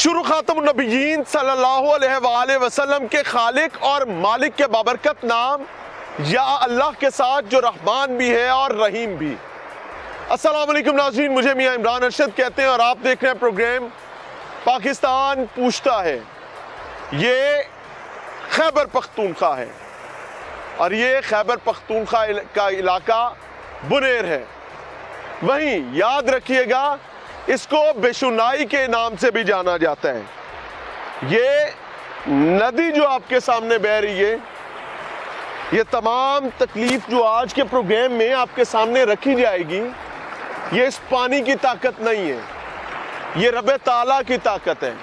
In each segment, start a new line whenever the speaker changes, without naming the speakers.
شروع خاتم النبیین صلی اللہ علیہ وآلہ وسلم کے خالق اور مالک کے بابرکت نام یا اللہ کے ساتھ جو رحمان بھی ہے اور رحیم بھی۔ السلام علیکم ناظرین، مجھے میاں عمران ارشد کہتے ہیں اور آپ دیکھ رہے ہیں پروگرام پاکستان پوچھتا ہے۔ یہ خیبر پختونخوا ہے اور یہ خیبر پختونخوا کا علاقہ بنیر ہے۔ وہیں یاد رکھیے گا اس کو بشنائی کے نام سے بھی جانا جاتا ہے۔ یہ ندی جو آپ کے سامنے بہہ رہی ہے، یہ تمام تکلیف جو آج کے پروگرام میں آپ کے سامنے رکھی جائے گی، یہ اس پانی کی طاقت نہیں ہے، یہ رب تعالیٰ کی طاقت ہے۔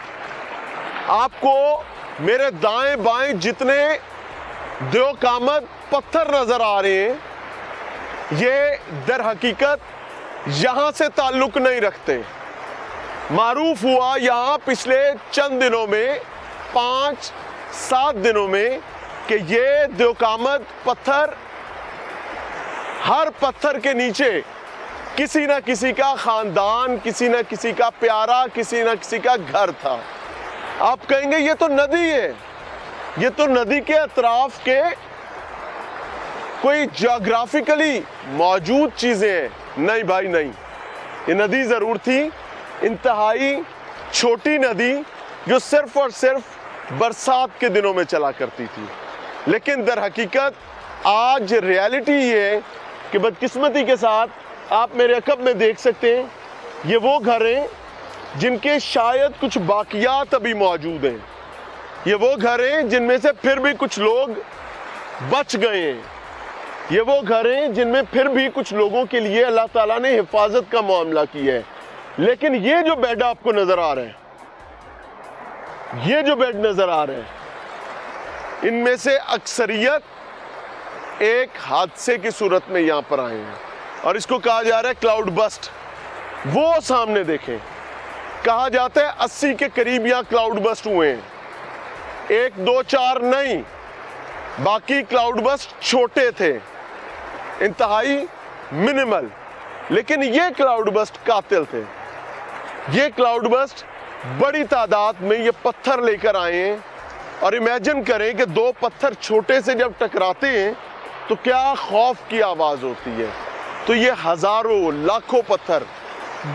آپ کو میرے دائیں بائیں جتنے دیو کامت پتھر نظر آ رہے ہیں، یہ در حقیقت یہاں سے تعلق نہیں رکھتے۔ معروف ہوا یہاں پچھلے چند دنوں میں 5-7 دنوں میں کہ یہ دیوکامت پتھر، ہر پتھر کے نیچے کسی نہ کسی کا خاندان، کسی نہ کسی کا پیارا، کسی نہ کسی کا گھر تھا۔ آپ کہیں گے یہ تو ندی ہے، یہ تو ندی کے اطراف کے کوئی جغرافیکلی موجود چیزیں ہیں۔ نہیں بھائی نہیں، یہ ندی ضرور تھی، انتہائی چھوٹی ندی جو صرف اور صرف برسات کے دنوں میں چلا کرتی تھی۔ لیکن در حقیقت آج ریالٹی یہ ہے کہ بدقسمتی کے ساتھ آپ میرے عقب میں دیکھ سکتے ہیں، یہ وہ گھر ہیں جن کے شاید کچھ باقیات ابھی موجود ہیں، یہ وہ گھر ہیں جن میں سے پھر بھی کچھ لوگ بچ گئے ہیں، یہ وہ گھر ہیں جن میں پھر بھی کچھ لوگوں کے لیے اللہ تعالیٰ نے حفاظت کا معاملہ کیا ہے۔ لیکن یہ جو بیڈ آپ کو نظر آ رہے ہیں، یہ جو بیڈ نظر آ رہے ہیں، ان میں سے اکثریت ایک حادثے کی صورت میں یہاں پر آئے ہیں اور اس کو کہا جا رہا ہے کلاؤڈ بسٹ۔ وہ سامنے دیکھیں، کہا جاتا ہے 80 کے قریب یہاں کلاؤڈ بسٹ ہوئے ہیں، 1 2 4 نہیں، باقی کلاؤڈ بسٹ چھوٹے تھے، انتہائی منیمل، لیکن یہ کلاؤڈ بسٹ قاتل تھے۔ یہ کلاؤڈ بسٹ بڑی تعداد میں یہ پتھر لے کر آئے ہیں اور امیجن کریں کہ 2 پتھر چھوٹے سے جب ٹکراتے ہیں تو کیا خوف کی آواز ہوتی ہے۔ تو یہ ہزاروں لاکھوں پتھر،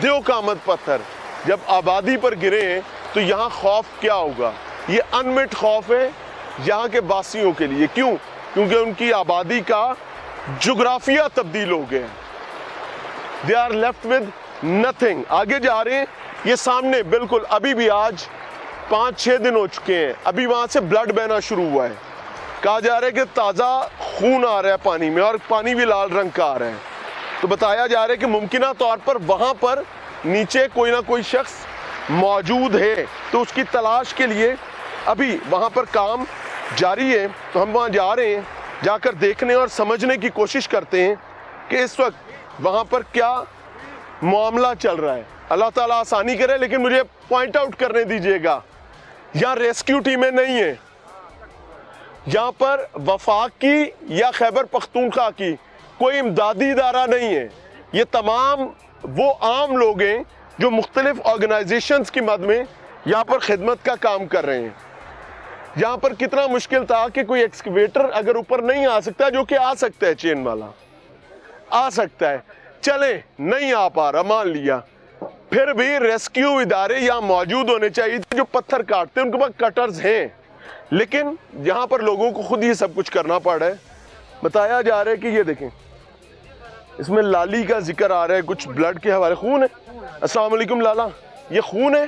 دیو کامت پتھر جب آبادی پر گرے ہیں تو یہاں خوف کیا ہوگا؟ یہ انمٹ خوف ہے یہاں کے باسیوں کے لیے۔ کیوں؟ کیونکہ ان کی آبادی کا جغرافیہ تبدیل ہو گیا۔ They are left with nothing۔ آگے جا رہے ہیں، یہ سامنے بالکل ابھی بھی آج 5-6 دن ہو چکے ہیں، ابھی وہاں سے بلڈ بہنا شروع ہوا ہے۔ کہا جا رہا ہے کہ تازہ خون آ رہا ہے پانی میں اور پانی بھی لال رنگ کا آ رہا ہے۔ تو بتایا جا رہا ہے کہ ممکنہ طور پر وہاں پر نیچے کوئی نہ کوئی شخص موجود ہے، تو اس کی تلاش کے لیے ابھی وہاں پر کام جاری ہے۔ تو ہم وہاں جا رہے ہیں، جا کر دیکھنے اور سمجھنے کی کوشش کرتے ہیں کہ اس وقت وہاں پر کیا معاملہ چل رہا ہے۔ اللہ تعالیٰ آسانی کرے، لیکن مجھے پوائنٹ آؤٹ کرنے دیجئے گا، یہاں ریسکیو ٹیمیں نہیں ہیں، یہاں پر وفاق کی یا خیبر پختونخوا کی کوئی امدادی ادارہ نہیں ہے۔ یہ تمام وہ عام لوگ ہیں جو مختلف آرگنائزیشنز کی مد میں یہاں پر خدمت کا کام کر رہے ہیں۔ یہاں پر کتنا مشکل تھا کہ کوئی ایکسکیویٹر اگر اوپر نہیں آ سکتا، جو کہ آ سکتا ہے، چین والا آ سکتا ہے، چلیں نہیں آ پا رہا، مان لیا، پھر بھی ریسکیو ادارے یہاں موجود ہونے چاہیے جو پتھر کاٹتے ہیں، ان کے پاس کٹرز ہیں، لیکن یہاں پر لوگوں کو خود یہ سب کچھ کرنا پڑ رہا ہے۔ بتایا جا رہا ہے کہ یہ دیکھیں، اس میں لالی کا ذکر آ رہا ہے، کچھ بلڈ کے حوالے، خون ہے۔ السلام علیکم لالا، یہ خون ہے؟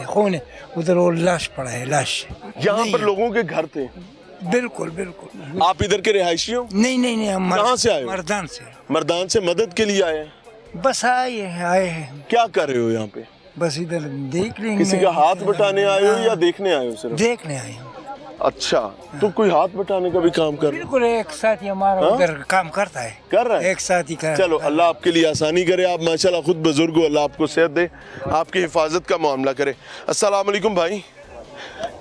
خون ہے، ادھر وہ لاش پڑا ہے، لاش۔
یہاں پر لوگوں کے گھر تھے؟
بالکل بالکل۔
آپ ادھر کے رہائشی ہو؟
نہیں، ہم
کہاں سے آئے ہو؟
مردان سے۔
مردان سے مدد کے لیے آئے ہیں؟
بس آئے ہیں۔
کیا کر رہے ہو یہاں پہ؟
بس ادھر دیکھ لیں گے۔
کسی کا ہاتھ بٹانے آئے ہو یا دیکھنے آئے ہو صرف؟
دیکھنے آئے ہوں۔
اچھا، تو کوئی ہاتھ بٹانے کا بھی کام کر رہے؟
بالکل، ایک ساتھی ہمارا ادھر کام کرتا ہے،
کر رہا ہے،
ایک ساتھی کا۔
چلو اللہ آپ کے لیے آسانی کرے، آپ ماشاءاللہ خود بزرگ ہو، اللہ آپ کو صحت دے، آپ کی حفاظت کا معاملہ کرے۔ السلام علیکم بھائی،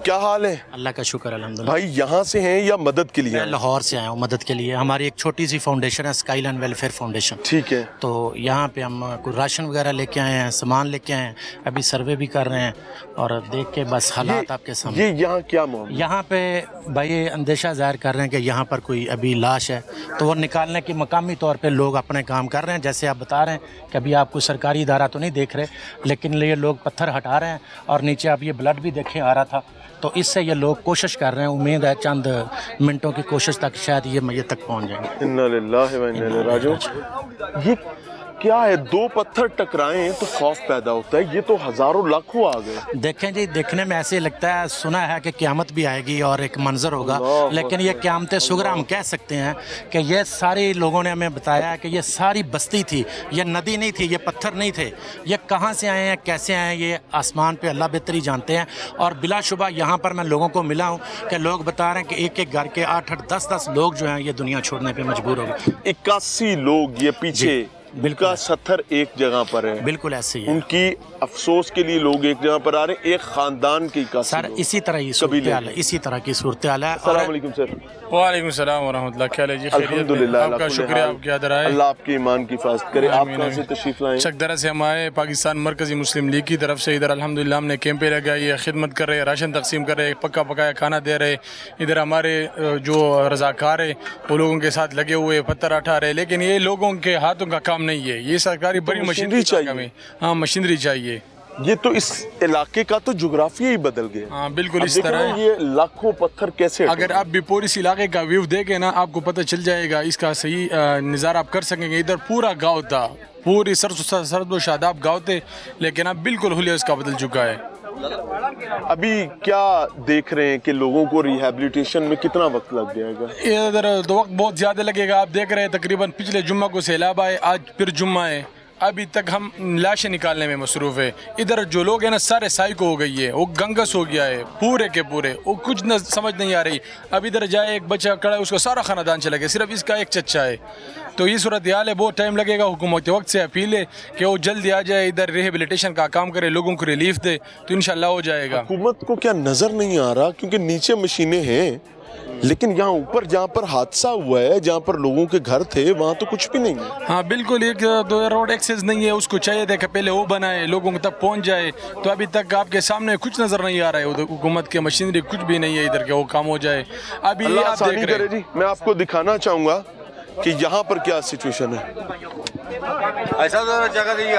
کیا حال ہے
اللہ کا شکر الحمدللہ.
بھائی؟ یہاں سے ہیں یا مدد کے لیے
میں
ہیں؟
لاہور سے آیا ہوں مدد کے لیے. ہماری ایک چھوٹی سی فاؤنڈیشن ہے اسکائی لائن ویلفیئر فاؤنڈیشن.
ٹھیک ہے.
تو یہاں پہ ہم کوئی راشن وغیرہ لے کے آئے ہیں, سامان لے کے آئے ہیں, ابھی سروے بھی کر رہے ہیں اور دیکھ کے بس حالات آپ کے سامنے.
یہ یہاں کیا معاملہ؟
یہاں پہ بھائی اندیشہ ظاہر کر رہے ہیں کہ یہاں پر کوئی ابھی لاش ہے, تو وہ نکالنے کی مقامی طور پہ لوگ اپنے کام کر رہے ہیں. جیسے آپ بتا رہے ہیں کہ ابھی آپ کوئی سرکاری ادارہ تو نہیں دیکھ رہے, لیکن یہ لوگ پتھر ہٹا رہے ہیں اور نیچے آپ یہ بلڈ بھی دیکھیں آ رہا تھا, تو اس سے یہ لوگ کوشش کر رہے ہیں. امید ہے چند منٹوں کی کوشش تک شاید یہ میت تک پہنچ جائیں گے.
انا للہ و انا الیہ راجعون. یہ کیا ہے؟ دو پتھر ٹکرائے ہیں تو خوف پیدا ہوتا ہے, یہ تو ہزاروں لاکھوں آ گئے.
دیکھیں جی, دیکھنے میں ایسے لگتا ہے, سنا ہے کہ قیامت بھی آئے گی اور ایک منظر ہوگا, لیکن یہ قیامت صغریٰ ہم کہہ سکتے ہیں کہ یہ سارے لوگوں نے ہمیں بتایا ہے کہ یہ ساری بستی تھی, یہ ندی نہیں تھی, یہ پتھر نہیں تھے. یہ کہاں سے آئے ہیں, کیسے آئے ہیں, یہ آسمان پہ اللہ بہتری جانتے ہیں. اور بلا شبہ یہاں پر میں لوگوں کو ملا ہوں کہ لوگ بتا رہے ہیں کہ ایک ایک گھر کے 8-8 10-10 لوگ جو ہیں یہ دنیا چھوڑنے پہ مجبور ہو گئے.
81 لوگ یہ پیچھے,
بالکل
70 ایک جگہ پر ہے.
بالکل ایسے ہی ہے.
ان کی افسوس کے لیے لوگ ایک جگہ پر آ رہے ہیں, ایک خاندان کی
سر اسی طرح ہی صورتحال ہے, اسی طرح کی صورتحال ہے.
السلام علیکم سر.
وعلیکم السلام ورحمۃ اللہ. کیا ہے جی؟
الحمدللہ,
آپ کا شکریہ, آپ کی ادر آئے.
اللہ آپ کے ایمان کی حفاظت کرے. آپ کہاں سے تشریف لائیں؟
چکدرہ سے ہم آئے, پاکستان مرکزی مسلم لیگ کی طرف سے. ادھر الحمدللہ ہم نے کیمپیں لگائی ہے, خدمت کر رہے, راشن تقسیم کر رہے, پکا پکایا کھانا دے رہے. ادھر ہمارے جو رضاکار ہیں وہ لوگوں کے ساتھ لگے ہوئے پتھر اٹھا رہے, لیکن یہ لوگوں کے ہاتھوں کا کام نہیں ہے, یہ سرکاری بڑی مشینری چاہیے. ہاں مشینری چاہیے.
یہ تو اس علاقے کا تو جغرافیہ ہی بدل گیا.
ہاں بالکل اس طرح.
یہ لاکھوں پتھر کیسے,
اگر آپ بھی پوری اس علاقے کا ویو دیکھیں نا, آپ کو پتہ چل جائے گا, اس کا صحیح نظارہ آپ کر سکیں گے. ادھر پورا گاؤں تھا, پوری سرد و شاداب گاؤں تھے, لیکن اب بالکل حلیہ اس کا بدل چکا ہے.
ابھی کیا دیکھ رہے ہیں کہ لوگوں کو ریہیبلیٹیشن میں کتنا وقت لگ جائے گا؟
ادھر تو وقت بہت زیادہ لگے گا. آپ دیکھ رہے ہیں تقریباً پچھلے جمعہ کو سیلاب آئے, آج پھر جمعہ ہے, ابھی تک ہم لاشیں نکالنے میں مصروف ہے. ادھر جو لوگ ہیں نا سارے سائیکو ہو گئی ہے, وہ گنگس ہو گیا ہے پورے کے پورے, وہ کچھ نہ سمجھ نہیں آ رہی. اب ادھر جائے ایک بچہ کڑا ہے, اس کو سارا خاندان چلا گیا, صرف اس کا ایک چچا ہے. تو یہ صورتحال ہے, بہت ٹائم لگے گا. حکومت وقت سے اپیل ہے کہ وہ جلدی آ جائے, ادھر ریہیبلیٹیشن کا کام کرے, لوگوں کو ریلیف دے, تو انشاءاللہ ہو جائے گا.
حکومت کو کیا نظر نہیں آ رہا؟ کیونکہ نیچے مشینیں ہیں, لیکن یہاں اوپر جہاں پر حادثہ ہوا ہے, جہاں پر لوگوں کے گھر تھے, وہاں تو کچھ بھی نہیں ہے.
ہاں بالکل, ایک دو روڈ ایکسیس نہیں ہے. اس کو چاہیے تھا کہ پہلے وہ بنائے, لوگوں تک پہنچ جائے. تو ابھی تک آپ کے سامنے کچھ نظر نہیں آ رہا ہے, حکومت کے مشینری کچھ بھی نہیں ہے ادھر کے وہ کام ہو جائے. ابھی
اللہ
آپ
آسانی
دیکھ
کرے
رہے
جی. میں آپ کو دکھانا چاہوں گا کہ یہاں پر کیا سچویشن ہے.
ایسا جگہ نہیں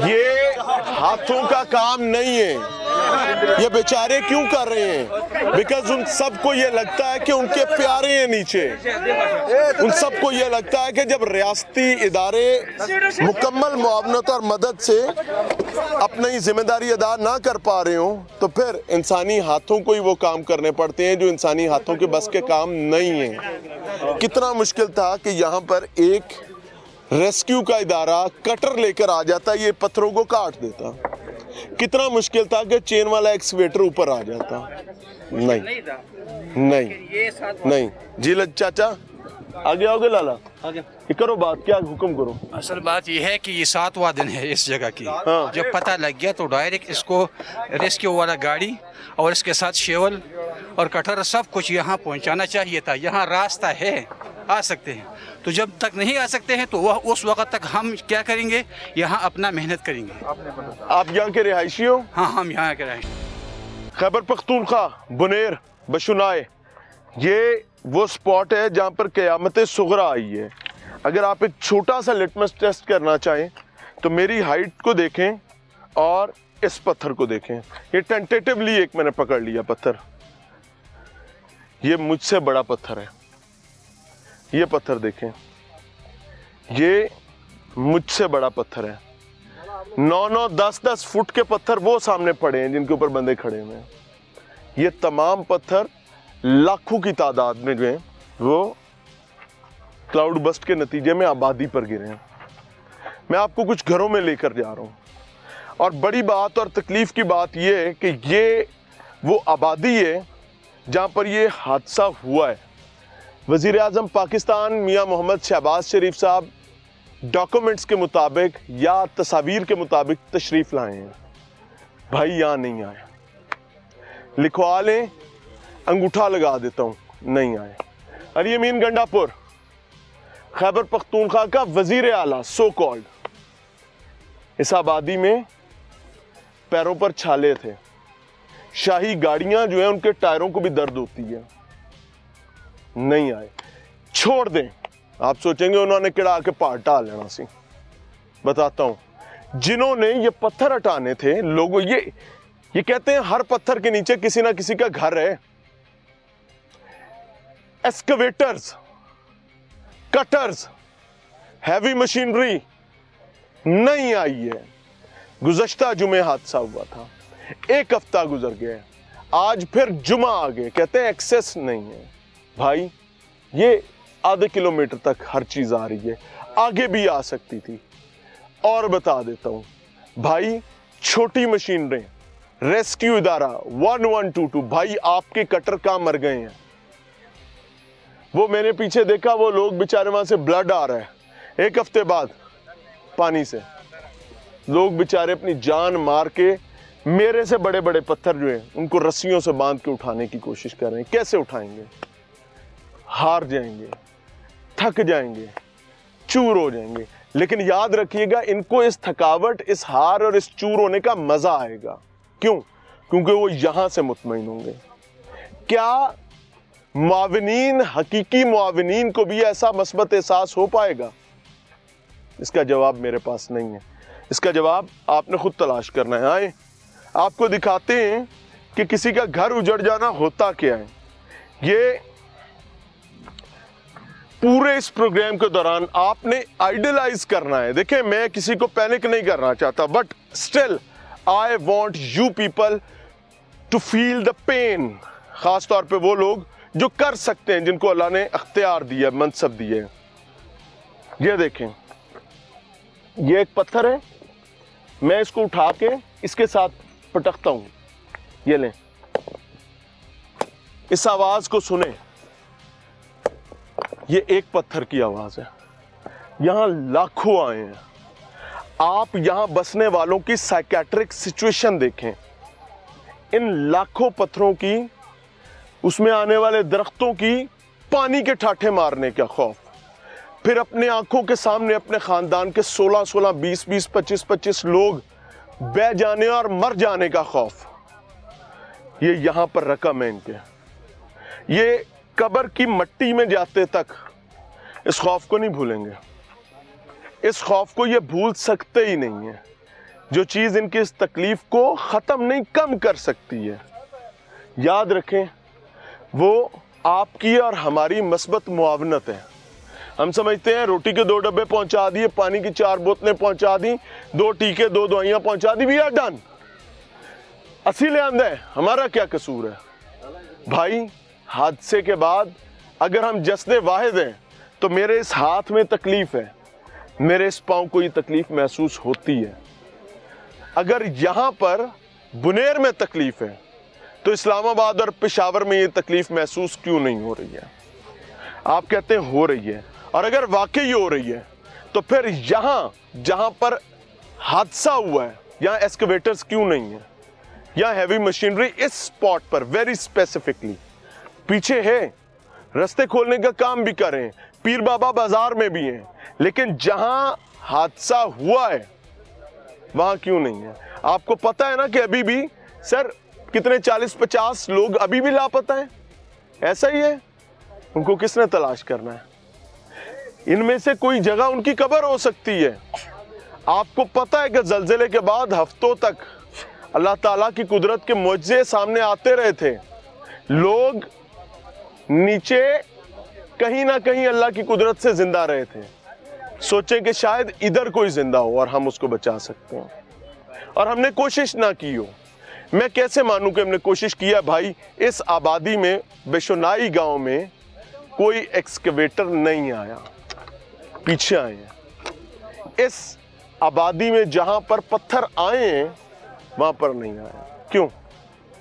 یہ ہاتھوں کا کام نہیں ہے. یہ بیچارے کیوں کر رہے ہیں؟ بیکاز ان سب کو یہ لگتا ہے کہ ان کے پیارے ہیں نیچے. ان سب کو یہ لگتا ہے کہ جب ریاستی ادارے مکمل معاونت اور مدد سے اپنی ذمہ داری ادا نہ کر پا رہے ہوں, تو پھر انسانی ہاتھوں کو ہی وہ کام کرنے پڑتے ہیں جو انسانی ہاتھوں کے بس کے کام نہیں ہیں. کتنا مشکل تھا کہ یہاں پر ایک ریسکیو کا ادارہ کٹر لے کر آ جاتا, یہ پتھروں کو کاٹ دیتا. کتنا مشکل تھا کہ چین والا ایکسکیویٹر اوپر آ جاتا. نہیں نہیں نہیں. جی چاچا آگے آؤ گے لالا, یہ کرو بات, کیا حکم کرو.
اصل بات یہ ہے کہ یہ 7واں دن ہے اس جگہ کی. جب پتہ لگ گیا تو ڈائریکٹ اس کو ریسکیو والا گاڑی اور اس کے ساتھ شیول اور کٹر سب کچھ یہاں پہنچانا چاہیے تھا. یہاں راستہ ہے, آ سکتے ہیں. تو جب تک نہیں آ سکتے ہیں تو وہ اس وقت تک ہم کیا کریں گے, یہاں اپنا محنت کریں گے.
آپ یہاں کے رہائشی ہو؟
ہاں ہم یہاں کے رہائشی.
خیبر پختونخوا بنیر بشنائے, یہ وہ سپاٹ ہے جہاں پر قیامت صغریٰ آئی ہے. اگر آپ ایک چھوٹا سا لٹمس ٹیسٹ کرنا چاہیں تو میری ہائٹ کو دیکھیں اور اس پتھر کو دیکھیں. یہ ٹینٹیٹیولی ایک میں نے پکڑ لیا پتھر, یہ مجھ سے بڑا پتھر ہے. یہ پتھر دیکھیں, یہ مجھ سے بڑا پتھر ہے. 9-9 10-10 فٹ کے پتھر وہ سامنے پڑے ہیں جن کے اوپر بندے کھڑے ہوئے ہیں. یہ تمام پتھر لاکھوں کی تعداد میں جو ہیں وہ کلاؤڈ بسٹ کے نتیجے میں آبادی پر گرے ہیں. میں آپ کو کچھ گھروں میں لے کر جا رہا ہوں, اور بڑی بات اور تکلیف کی بات یہ ہے کہ یہ وہ آبادی ہے जहाँ पर ये हादसा हुआ है, वज़ीर आज़म पाकिस्तान मियाँ मोहम्मद शहबाज शरीफ साहब डॉक्यूमेंट्स के मुताबिक या तस्वीर के मुताबिक तशरीफ़ लाए हैं। भाई यहाँ नहीं आए, लिखवा लें, अंगूठा लगा देता हूँ, नहीं आए। अली अमीन गंडापुर, खैबर पख्तूनख्वा का वज़ीर आला सो कॉल्ड, इस आबादी में पैरों पर छाले थे, शाही गाड़ियां जो है उनके टायरों को भी दर्द होती है, नहीं आए। छोड़ दें, आप सोचेंगे उन्होंने किड़ा के पहाड़ टाल लेना सी। बताता हूं, जिन्होंने ये पत्थर हटाने थे लोगों, ये कहते हैं हर पत्थर के नीचे किसी ना किसी का घर है। एक्सकवेटर्स, कटर्स, हैवी मशीनरी नहीं आई है। गुज़श्ता जुमे हादसा हुआ था, एक हफ्ता गुजर गया, आज फिर जुमा आ गए, कहते हैं एक्सेस नहीं है। भाई ये आधे किलोमीटर तक हर चीज आ रही है, आगे भी आ सकती थी। और बता देता हूं भाई, छोटी मशीनरी, रेस्क्यू इदारा 1122, भाई आपके कटर कहां मर गए हैं? वो मैंने पीछे देखा, वो लोग बेचारे वहां से ब्लड आ रहा है, एक हफ्ते बाद पानी से लोग बेचारे अपनी जान मार के मेरे से बड़े बड़े पत्थर जो हैं उनको रस्सियों से बांध के उठाने की कोशिश कर रहे हैं। कैसे उठाएंगे? हार जाएंगे, थक जाएंगे, चूर हो जाएंगे। लेकिन याद रखिएगा, इनको इस थकावट, इस हार और इस चूर होने का मजा आएगा। क्यों? क्योंकि वो यहां से मुतमईन होंगे। क्या मुआविनीन, हकीकी मुआविनीन को भी ऐसा मस्बत एहसास हो पाएगा? इसका जवाब मेरे पास नहीं है, इसका जवाब आपने खुद तलाश करना है। आए आपको दिखाते हैं कि किसी का घर उजड़ जाना होता क्या है। ये पूरे इस प्रोग्राम के दौरान आपने आइडियलाइज करना है। देखिए, मैं किसी को पैनिक नहीं करना चाहता, but still I want you people to feel the pain. खास तौर पे वो लोग जो कर सकते हैं, जिनको अल्लाह ने अख्तियार दिया, मनसब दिए। ये देखें, ये एक पत्थर है, मैं इसको उठा के इसके साथ पटकता हूं, ये लें, इस आवाज को सुने, ये एक पत्थर की आवाज है। यहां लाखों आए हैं। आप यहां बसने वालों की साइकेट्रिक सिचुएशन देखें, इन लाखों पत्थरों की, उसमें आने वाले दरख्तों की पानी के ठाठे मारने का खौफ, फिर अपने आंखों के सामने अपने खानदान के 16-16, 20-20, 25-25 लोग बह जाने और मर जाने का खौफ। ये यहां पर रकम है इनके। ये कब्र की मट्टी में जाते तक इस खौफ को नहीं भूलेंगे, इस खौफ को ये भूल सकते ही नहीं है। जो चीज इनकी इस तकलीफ को खत्म नहीं, कम कर सकती है। याद रखें, वो आपकी और हमारी मस्बत मुआवनत है। हम समझते हैं रोटी के 2 डब्बे पहुंचा दिए, पानी की 4 बोतलें पहुंचा दी, 2 टीके, 2 दवाइयां पहुंचा दी, वी आर डन। असी ले आंदा है, हमारा क्या कसूर है? भाई, हादसे के बाद अगर हम जस्ने वाहिद हैं तो मेरे इस हाथ में तकलीफ है, मेरे इस पांव को ये तकलीफ महसूस होती है। अगर यहां पर बुनेर में तकलीफ है तो इस्लामाबाद और पेशावर में ये तकलीफ महसूस क्यों नहीं हो रही है? आप कहते हैं हो रही है, और अगर वाकई हो रही है तो फिर यहां जहां पर हादसा हुआ है, यहां एक्सकवेटर्स क्यों नहीं है? यहां हैवी मशीनरी इस स्पॉट पर वेरी स्पेसिफिकली पीछे है, रास्ते खोलने का काम भी कर रहे हैं, पीर बाबा बाजार में भी हैं, लेकिन जहां हादसा हुआ है वहां क्यों नहीं है? आपको पता है ना कि अभी भी सर कितने 40-50 लोग अभी भी लापता हैं। ऐसा ही है, उनको किसने तलाश करना है? इनमें से कोई जगह उनकी कब्र हो सकती है। आपको पता है कि ज़लज़ले के बाद हफ्तों तक अल्लाह ताला की कुदरत के मुआजिज़े सामने आते रहे थे। लोग नीचे कहीं ना कहीं अल्लाह की कुदरत से जिंदा रहे थे, सोचे कि शायद इधर कोई जिंदा हो और हम उसको बचा सकते हैं, और हमने कोशिश ना की हो। मैं कैसे मानूं कि हमने कोशिश किया? भाई, इस आबादी में, बेशुनाई गांव में कोई एक्सकवेटर नहीं आया, पीछे आए हैं। इस आबादी में जहां पर पत्थर आए हैं वहां पर नहीं आया। क्यों?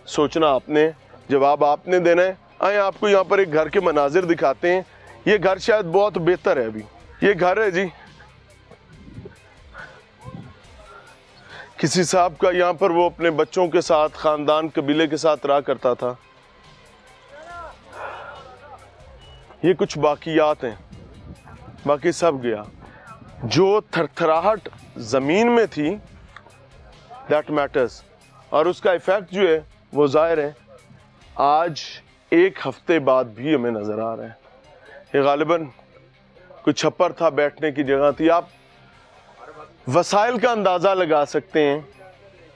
सोचना आपने जवाब आपने देना है। आए आपको यहाँ पर एक घर के मनाजिर दिखाते हैं। ये घर शायद बहुत बेहतर है। अभी ये घर है जी किसी साहब का, यहाँ पर वो अपने बच्चों के साथ, खानदान, कबीले के साथ रहा करता था। ये कुछ बाकियात हैं, बाकी सब गया। जो थरथराहट ज़मीन में थी दैट मैटर्स, और उसका इफ़ेक्ट जो है वो ज़ाहिर है आज एक हफ्ते बाद भी हमें नज़र आ रहा है। ये गालिबन कोई छप्पर था, बैठने की जगह थी। आप वसाइल का अंदाज़ा लगा सकते हैं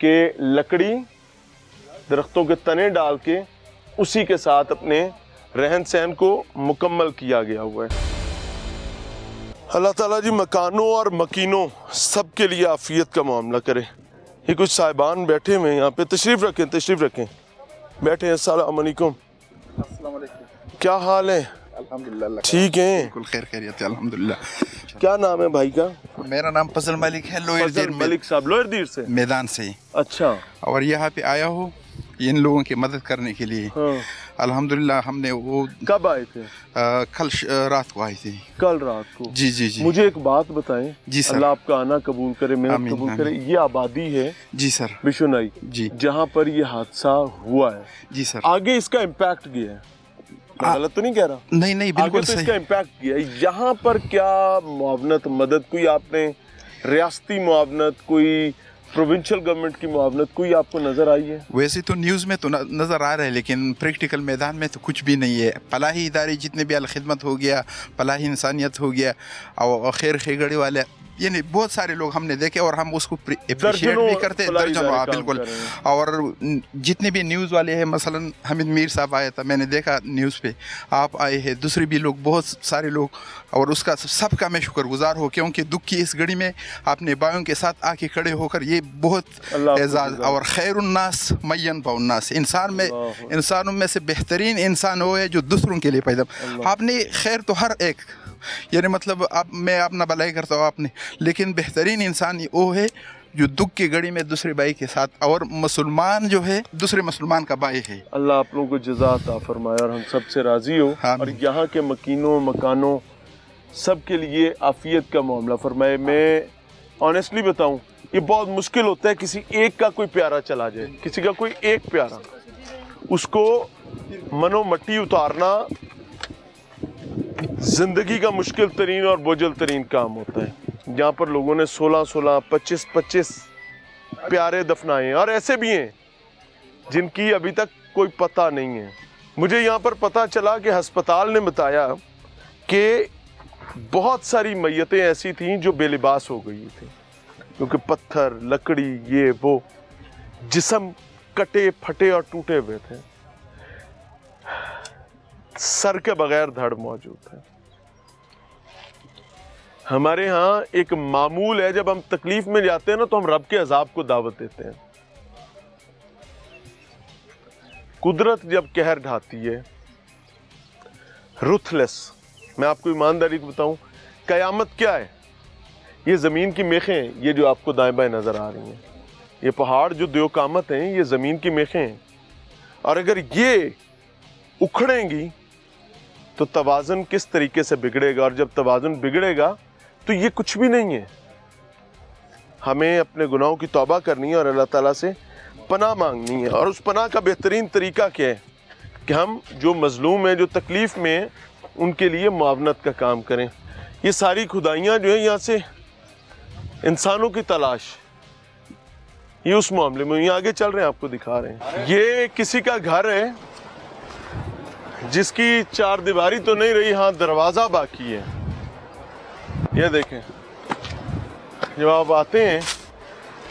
कि लकड़ी, दरख्तों के तने डाल के उसी के साथ अपने रहन सहन को मुकम्मल किया गया हुआ है। अल्लाह ताला जी मकानों और मकीनों सब के लिए आफियत का मामला करे। ये कुछ साहिबान बैठे हुए हैं यहाँ पे, तशरीफ़ रखें, तशरीफ़ रखें, बैठे हैं। अस्सलाम वालेकुम, क्या हाल है?
अल्हम्दुलिल्लाह,
ठीक है,
बिल्कुल खैर खैरियत है, अल्हम्दुलिल्लाह।
क्या नाम है भाई का?
मेरा नाम फजल मलिक है, लोयर
फजल मलिक साहब, लोयर दीर से,
मैदान से।
अच्छा,
और यहाँ पे आया हूँ इन लोगों की मदद करने के लिए।
हाँ।
अल्हम्दुलिल्लाह हमने वो
कब आए थे?
कल रात को आई थी।
कल रात को?
जी जी जी।
मुझे एक बात बताएं।
जी सर।
अल्लाह आपका आना कबूल करे, मेहनत
आमीन,
कबूल
आमीन।
करे। ये आबादी है
जी सर।
बिशुनाई
जी
जहाँ पर ये हादसा हुआ है,
जी सर।
आगे इसका इम्पैक्ट गया है, मैं गलत तो नहीं कह रहा?
नहीं नहीं, बिल्कुल
आगे तो
सही।
इसका इम्पैक्ट किया है। यहाँ पर क्या मुआवनत, मदद कोई आपने, रियासती मुआवनत, कोई प्रोविंशियल गवर्नमेंट की मुआवनत कोई आपको नजर आई है?
वैसे तो न्यूज़ में तो नज़र आ रहा है, लेकिन प्रैक्टिकल मैदान में तो कुछ भी नहीं है। फलाही इदारे जितने भी अलखिदमत हो गया, फलाही इंसानियत हो गया, और खैर खेगड़ी वाले, यानी बहुत सारे लोग हमने देखे और हम उसको अप्रिशिएट भी करते हैं। दर्जनों, हाँ बिल्कुल। और जितने भी न्यूज़ वाले हैं, मसलन हामिद मीर साहब आया था, मैंने देखा न्यूज़ पे, आप आए हैं, दूसरे भी लोग, बहुत सारे लोग, और उसका सबका मैं शुक्रगुजार हो, क्योंकि दुख की इस घड़ी में आपने बायों के साथ आके खड़े होकर, ये बहुत एजाज़। और खैरुन्नास मय्यन बाउन्नास, इंसानों में से बेहतरीन इंसान वो है जो दूसरों के लिए पैदा। आपने खैर तो हर एक, यानी मतलब आप, मैं अपना भलाई करता हूँ आपने, लेकिन बेहतरीन इंसान वो है जो दुख की घड़ी में दूसरे भाई के साथ, और मुसलमान जो है दूसरे मुसलमान का भाई है।
अल्लाह आप लोगों को जज़ा अता फरमाए और हम सबसे राज़ी हो, और यहाँ के मकीनों, मकानों सब के लिए आफियत का मामला फरमाए। मैं ऑनेस्टली बताऊँ, ये बहुत मुश्किल होता है किसी एक का कोई प्यारा चला जाए, किसी का कोई एक प्यारा, उसको मनो मट्टी उतारना जिंदगी का मुश्किल तरीन और बोझल तरीन काम होता है। जहाँ पर लोगों ने 16-16, 25-25 प्यारे दफनाए हैं, और ऐसे भी हैं जिनकी अभी तक कोई पता नहीं है। मुझे यहाँ पर पता चला कि अस्पताल ने बताया कि बहुत सारी मैयतें ऐसी थीं जो बेलिबास हो गई थी, क्योंकि पत्थर, लकड़ी, ये वो, जिस्म कटे फटे और टूटे हुए थे, सर के बगैर धड़ मौजूद है। हमारे यहाँ एक मामूल है, जब हम तकलीफ में जाते हैं ना, तो हम रब के अजाब को दावत देते हैं। कुदरत जब कहर ढाती है, रुथलेस, मैं आपको ईमानदारी को बताऊं, कयामत क्या है? ये ज़मीन की मेखें हैं, ये जो आपको दाएं बाएं नज़र आ रही हैं, ये पहाड़ जो दो कामत हैं, ये ज़मीन की मेखें हैं। और अगर ये उखड़ेंगी तो तवाज़ुन किस तरीके से बिगड़ेगा, और जब तवाज़ुन बिगड़ेगा तो ये कुछ भी नहीं है। हमें अपने गुनाहों की तौबा करनी है और अल्लाह ताला से पनाह मांगनी है। और उस पनाह का बेहतरीन तरीका क्या है कि हम जो मजलूम हैं, जो तकलीफ़ में हैं, उनके लिए मुआवनत का काम करें। ये सारी खुदाइयाँ जो हैं, यहाँ से इंसानों की तलाश, ये उस मामले में, यहाँ आगे चल रहे हैं, आपको दिखा रहे हैं। ये किसी का घर है जिसकी चार दीवारी तो नहीं रही, हाँ दरवाज़ा बाकी है। ये देखें, जब आप आते हैं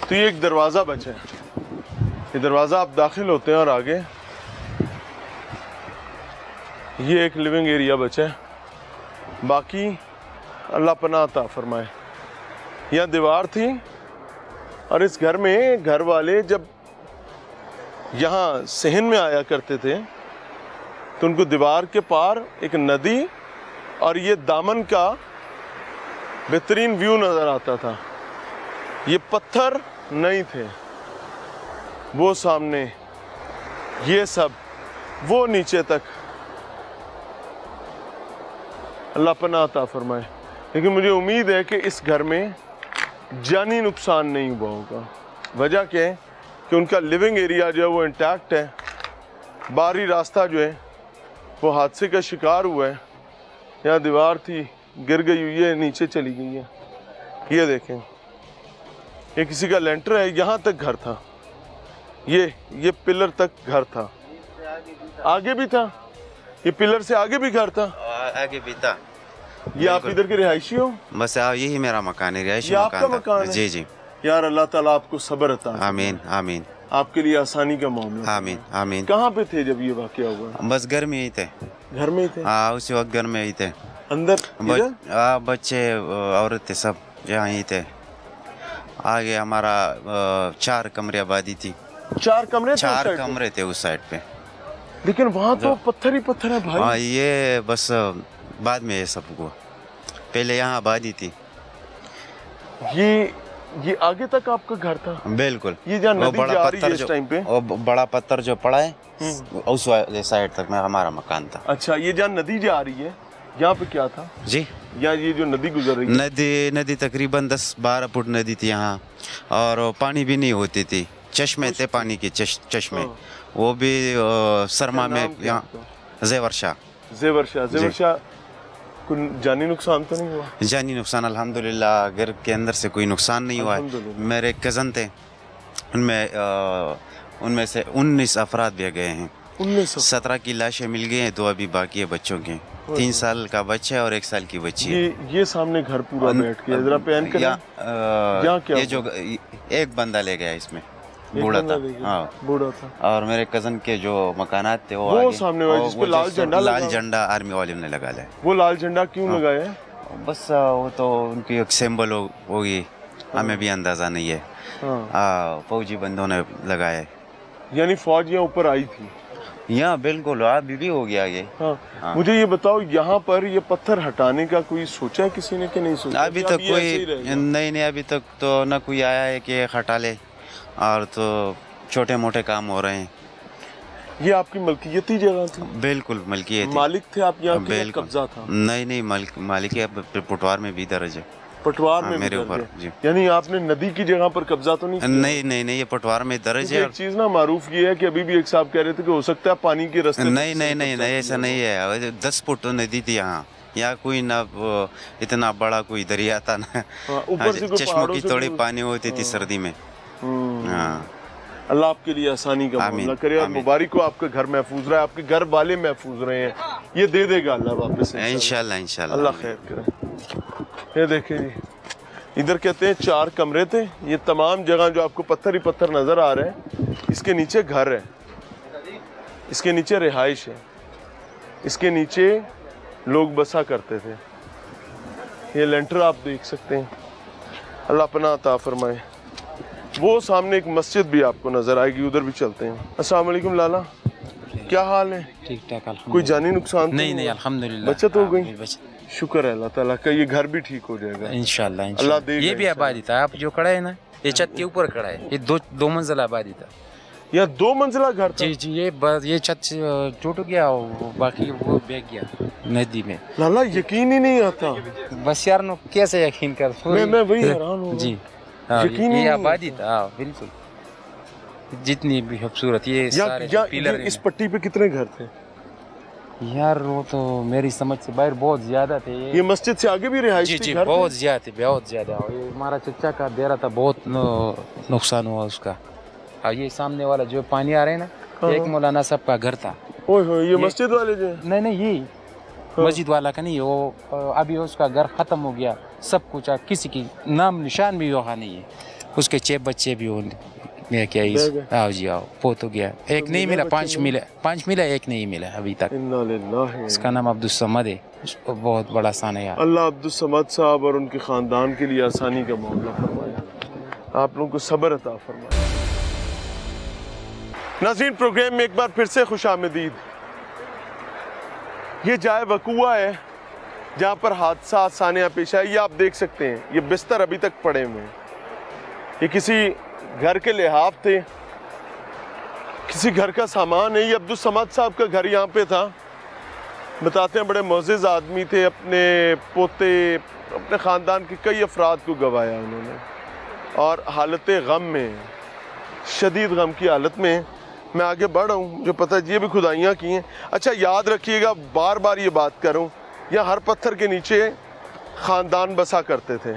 तो ये एक दरवाज़ा बचा है, ये दरवाज़ा आप दाखिल होते हैं और आगे ये एक लिविंग एरिया बचा है, बाकी अल्लाह पनाह अता फरमाए। यहाँ दीवार थी, और इस घर में घर वाले जब यहाँ सहन में आया करते थे तो उनको दीवार के पार एक नदी और ये दामन का बेहतरीन व्यू नज़र आता था। ये पत्थर नहीं थे, वो सामने ये सब वो नीचे तक। अल्लाह पनाह अता फरमाए। लेकिन मुझे उम्मीद है कि इस घर में जानी नुकसान नहीं हुआ होगा। वजह क्या है कि उनका लिविंग एरिया जो है वो इंटैक्ट है, बाहरी रास्ता जो है वो हादसे का शिकार हुआ है। यहाँ दीवार थी, गिर गई हुई है, नीचे चली गई है। ये देखें, ये किसी का लेंटर है, यहाँ तक घर था, ये पिलर तक घर था, आगे भी था, ये पिलर से आगे भी घर था,
आगे भी था।
ये आप इधर के रिहायशी हो?
बस यही मेरा मकान है, रिहायशी
ये आपका
मकान था।
मकान है?
जी जी।
यार अल्लाह ताला आपको सब्र अता फरमाए।
आमीन आमीन
आपके लिए आसानी का मामला।
आमीन आमीन।
कहाँ पे थे जब ये वाकया हुआ?
बस घर में ही थे।
घर में ही थे?
हाँ, उसी वक्त घर में ही थे।
अंदर
बच्चे औरतें सब यहाँ ही थे। आगे हमारा 4 कमरे आबादी थी।
4 कमरे थे?
4 कमरे थे उस साइड पे।
लेकिन वहाँ तो पत्थर ही पत्थर है भाई।
हाँ, ये बस बाद में ये सब हुआ, पहले यहाँ आबादी थी।
ये आगे तक आपका घर था?
बिल्कुल।
ये जहाँ नदी जा रही है इस टाइम पे,
वो बड़ा पत्थर जो पड़ा है उस वाले साइड तक में हमारा मकान था।
अच्छा, ये जहाँ नदी जा रही है यहाँ पे क्या था
जी?
यहाँ ये जो नदी गुजर रही है,
नदी तकरीबन 10-12 फुट नदी थी यहाँ, और पानी भी नहीं होती थी। चश्मे थे पानी के, चश्मे, वो भी सरमा में यहाँ। जेवर शाह। कोई जानी नुकसान तो नहीं हुआ? जानी नुकसान अल्हम्दुलिल्लाह घर के अंदर से कोई नुकसान नहीं हुआ है। मेरे कज़न थे, उनमें से 19 अफराद भी गए हैं। 17 की लाशें मिल गई हैं, 2 अभी बाकी है बच्चों के। 3 साल का बच्चा है और 1 साल की बच्ची है।
ये सामने घर पूरा बैठ के जरा पैन कर।
ये जो एक बंदा ले गया इसमें, बूढ़ा था। हाँ,
बूढ़ा था।
और मेरे कज़न के जो मकानात थे वो
आगे, सामने वाले जिस पे लाल
झंडा आर्मी वाले ने लगा लिया।
वो लाल झंडा क्यों लगाया है?
बस वो तो उनकी एक सिंबल होगी, हमें भी अंदाजा नहीं है। फौजी बंदों ने लगाया।
यानी फौज यहाँ ऊपर आई थी?
यहाँ बिल्कुल अभी भी हो गया ये।
हाँ। मुझे ये बताओ, यहाँ पर ये पत्थर हटाने का कोई सोचा है किसी ने कि नहीं सोचा?
अभी तक कोई नहीं, अभी तक तो न कोई आया है कि हटा ले, और तो छोटे मोटे काम हो रहे हैं।
ये आपकी मलकियती जगह थी?
बिल्कुल मलकियत।
मालिक थे आप यहाँ के? कब्जा था?
नहीं, मालिक है, पटवार में भी दर्ज है।
पटवार में
मेरे ऊपर?
यानी आपने नदी की जगह पर कब्जा तो नहीं किया?
नहीं, ये पटवार में दर्ज है।
एक चीज ना मारूफ ये है कि अभी भी एक साहब कह रहे थे कि हो सकता है पानी के रास्ते।
नहीं, ऐसा नहीं है। 10 फुट तो नदी थी यहाँ कोई ना इतना बड़ा कोई दरिया था ना।
ऊपर से
चश्मों की थोड़ी पानी होती थी सर्दी में।
अल्लाह आपके लिए आसानी का मामला करे, और मुबारक हो, आपका घर महफूज रहा है, आपके घर वाले महफूज रहे हैं। ये दे देगा अल्लाह वापस
इंशाल्लाह।
अल्लाह खैर करे। ये देखें जी, इधर कहते हैं 4 कमरे थे। ये तमाम जगह जो आपको पत्थर ही पत्थर नजर आ रहे हैं, इसके नीचे घर है, इसके नीचे रिहाइश है, इसके नीचे लोग बसा करते थे। ये लेंटर आप देख सकते हैं। अल्लाह पनाह अता फरमाए। वो सामने एक मस्जिद भी आपको नजर आएगी, उधर भी चलते हैं। अस्सलाम वालेकुम लाला, क्या हाल है?
ठीक ठाक।
कोई जानी नुकसान?
नहीं, अल्हम्दुलिल्लाह
बचत हो गई। शुक्र है अल्लाह ताला का। ये घर भी ठीक हो जाएगा
इंशाल्लाह।
अल्लाह देगा।
ये भी आबादी था, आप जो खड़ा है ना, ये छत के ऊपर खड़ा है, ये 2 मंजिला आबादी था।
यहाँ 2 मंजिला घर था?
जी, ये छत टूट गया, बाकी वो बह गया नदी में।
लाला यकीन ही नहीं आता।
बस यार नो कैसे यकीन कर?
मैं वही हैरान हूँ
जी। ये आबादी था बिल्कुल, जितनी भी खूबसूरत ये सारे पिलर।
इस पट्टी पे कितने घर थे
यार? वो तो मेरी समझ से बाहर बहुत ज्यादा थे।
ये मस्जिद से आगे भी रिहायश?
जी, बहुत ज्यादा। हमारा चचा का डेरा था, बहुत नुकसान हुआ उसका। और ये सामने वाला जो पानी आ रहा है ना, एक मौलाना साहब का घर था।
ये मस्जिद वाले जो?
नहीं, ये मस्जिद वाला का नहीं, वो अभी उसका घर खत्म हो गया, सब कुछ। किसी की नाम निशान भी वहाँ नहीं है। उसके 6 बच्चे भी मैं क्या आओ जी आओ, पोत हो गया। एक नहीं मिला, 5 मिला, एक नहीं मिला अभी तक। इसका नाम अब्दुल समद है, उसको बहुत बड़ा सान है।
अल्लाह अब्दुल समद साहब और उनके खानदान के लिए आसानी का मामला फरमाए, आप लोगों को सब्र अता फरमाए। नाज़रीन, प्रोग्राम में एक बार फिर से खुशामदीद। ये जाए वकूआ है जहाँ पर हादसा सानिया पेश आया। ये आप देख सकते हैं, ये बिस्तर अभी तक पड़े हुए हैं। ये किसी घर के लिहाफ थे किसी घर का सामान है। ये अब्दुल समद साहब का घर यहाँ पे था। बताते हैं बड़े मोअज़्ज़िज़ आदमी थे, अपने पोते अपने ख़ानदान के कई अफराद को गंवाया उन्होंने, और हालत गम में, शदीद गम की हालत में मैं आगे बढ़ रहा हूँ। जो पता है ये भी खुदाइयाँ की हैं। अच्छा याद रखिएगा, बार बार ये बात कर रहा हूँ, यहाँ हर पत्थर के नीचे ख़ानदान बसा करते थे।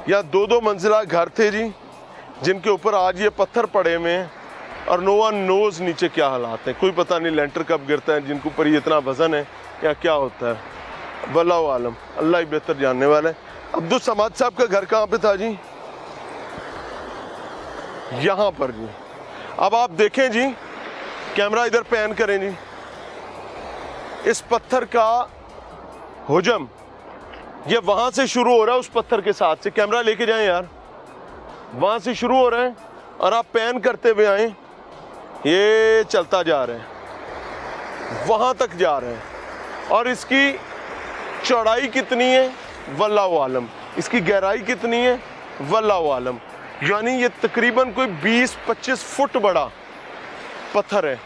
यहाँ 2-2 मंजिला घर थे जी, जिनके ऊपर आज ये पत्थर पड़े हुए हैं, और नो वन नोज़ नीचे क्या हालात हैं। कोई पता नहीं लेंटर कब गिरता है, जिनके ऊपर ये इतना वज़न है या क्या होता है, वल्लाहु आलम, अल्लाह ही बेहतर जानने वाला है। अब्दुल समद साहब का घर कहाँ पे था जी? यहाँ पर जी। अब आप देखें जी, कैमरा इधर पैन करें जी, इस पत्थर का हुजम ये वहाँ से शुरू हो रहा है, उस पत्थर के साथ से। कैमरा लेके जाएं यार, वहाँ से शुरू हो रहा है और आप पैन करते हुए आए, ये चलता जा रहा है, वहाँ तक जा रहा है। और इसकी चौड़ाई कितनी है वल्लाहु आलम, इसकी गहराई कितनी है वल्लाहु आलम। यानी ये तकरीबन कोई 20-25 फुट बड़ा पत्थर है।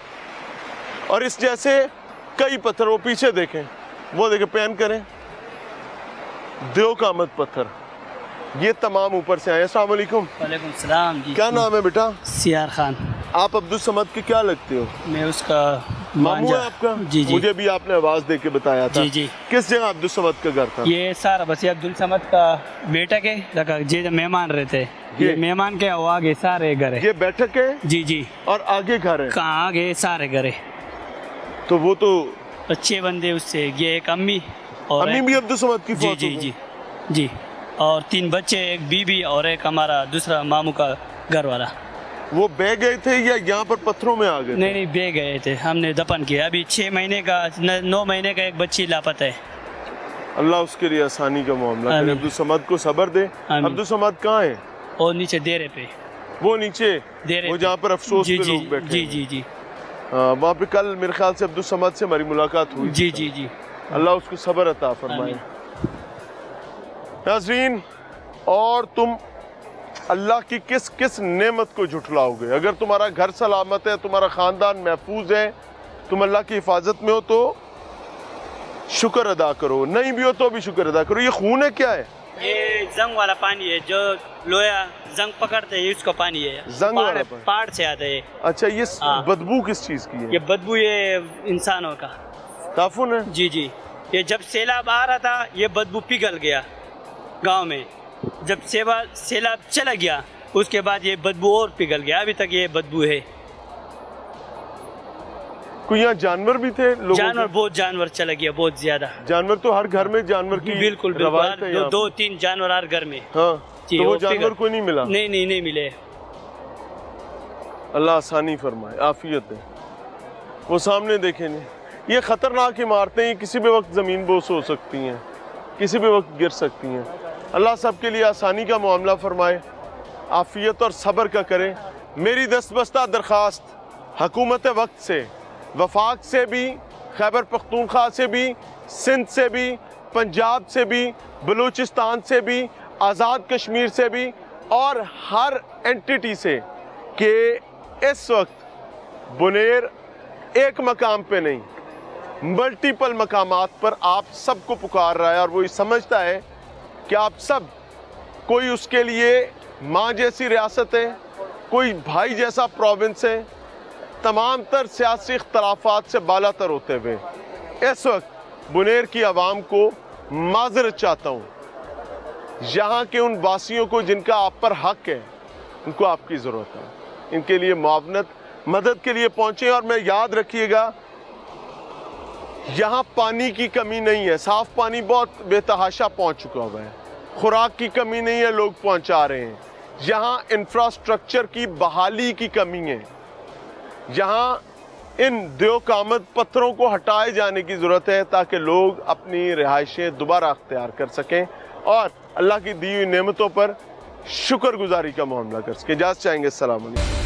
और इस जैसे कई पत्थर, वो पीछे देखें, वो देखें, पैन करें, देव कामत पत्थर, ये तमाम ऊपर से आए। अस्सलाम वालेकुम।
वालेकुम सलाम जी।
क्या नाम है बेटा?
सियार खान।
आप अब्दुल समद के क्या लगते हो?
मैं उसका
मामू है आपका?
जी जी।
मुझे भी आपने आवाज़ दे के बताया था।
जी जी।
किस जगह अब्दुल समद का घर था?
ये सारा बस ये अब्दुल समद का बेटा के लगा जे मेहमान रहते, ये मेहमान के वो आगे सारे घर है।
ये बैठक है?
जी जी।
और आगे घर है?
कहाँ आगे सारे घर है।
तो वो तो
अच्छे बंदे उससे, ये एक अम्मी और
अम्मी भी अब्दुल समद की?
जी जी जी जी। और 3 बच्चे, एक बीबी और एक हमारा दूसरा मामू का घर वाला।
वो बह गए थे या यहाँ पर पत्थरों में आ गए?
नहीं नहीं, बह गए थे, हमने दफन किया। अभी 6 महीने का 9 महीने का एक बच्ची लापता है।
अल्लाह उसके लिए आसानी का मामला करे, अब्दुल समद को सब्र दे। अब्दुल समद कहाँ है?
और नीचे डेरे पे,
वो नीचे
डेरे,
वो जहाँ पर अफसोस पे लोग बैठे।
जी जी जी।
हाँ, वहाँ पे कल मेरे ख्याल से अब्दुल समद से हमारी मुलाकात हुई।
जी जी जी।
अल्लाह उसको सब्र अता फरमाए। नाज़रीन, और तुम अल्लाह की किस किस नेमत को झुठलाओगे? अगर तुम्हारा घर सलामत है, तुम्हारा ख़ानदान महफूज है, तुम अल्लाह की हिफाजत में हो, तो शुक्र अदा करो। नहीं भी हो तो भी शुक्र अदा करो। ये खून है क्या है?
ये जंग वाला पानी है, जो लोया जंग पकड़ते हैं उसका पानी है।
जंग वाला
पहाड़ से आता है।
अच्छा, ये बदबू किस चीज़ की है?
ये बदबू ये इंसानों का
ताफुन है।
जी जी। ये जब सैलाब आ रहा था, ये बदबू पिघल गया गांव में। जब सैलाब चला गया, उसके बाद ये बदबू और पिघल गया। अभी तक ये बदबू है।
कोई यहाँ जानवर भी थे?
जानवर, बहुत जानवर चला गया, बहुत ज्यादा
जानवर। तो हर घर में जानवर की
बिल्कुल
रवायत है।
2-3 जानवर हर घर में।
हाँ,
जी,
तो वो जानवर को नहीं मिला?
नहीं मिले।
अल्लाह आसानी फरमाए, आफियत है। वो सामने देखें नहीं, ये खतरनाक इमारतें, ये किसी भी वक्त ज़मीन बोस हो सकती हैं, किसी भी वक्त गिर सकती हैं। अल्लाह सबके लिए आसानी का मामला फरमाए, आफियत और सब्र का करे। मेरी दस्तबस्ता दरख्वास्त हुकूमत वक्त से, वफाक से भी, खैबर पख्तूनख्वा से भी, सिंध से भी, पंजाब से भी, बलूचिस्तान से भी, आज़ाद कश्मीर से भी, और हर एंटिटी से कि इस वक्त बुनेर एक मकाम पे नहीं, मल्टीपल मकामात पर आप सबको पुकार रहा है। और वो ये समझता है कि आप सब, कोई उसके लिए माँ जैसी रियासत है, कोई भाई जैसा प्रोविंस है, तमाम तर सियासी इख्तलाफात से बालातर होते हुए इस वक्त बुनेर की आवाम को माजरत चाहता हूँ। यहाँ के उन वासियों को जिनका आप पर हक है, उनको आपकी ज़रूरत है। इनके लिए मुआवनत, मदद के लिए पहुँचे। और मैं याद रखिएगा, यहाँ पानी की कमी नहीं है, साफ़ पानी बहुत बेतहाशा पहुँच चुका हुआ है। खुराक की कमी नहीं है, लोग पहुँचा रहे हैं। यहाँ इंफ्रास्ट्रक्चर की बहाली की कमी है। यहाँ इन देवकामत पत्थरों को हटाए जाने की ज़रूरत है, ताकि लोग अपनी रिहाइशें दोबारा अख्तियार कर सकें और अल्लाह की दी हुई नेमतों पर शुक्रगुजारी का मामला कर सकें। इजाज़त चाहेंगे। अस्सलाम वालेकुम।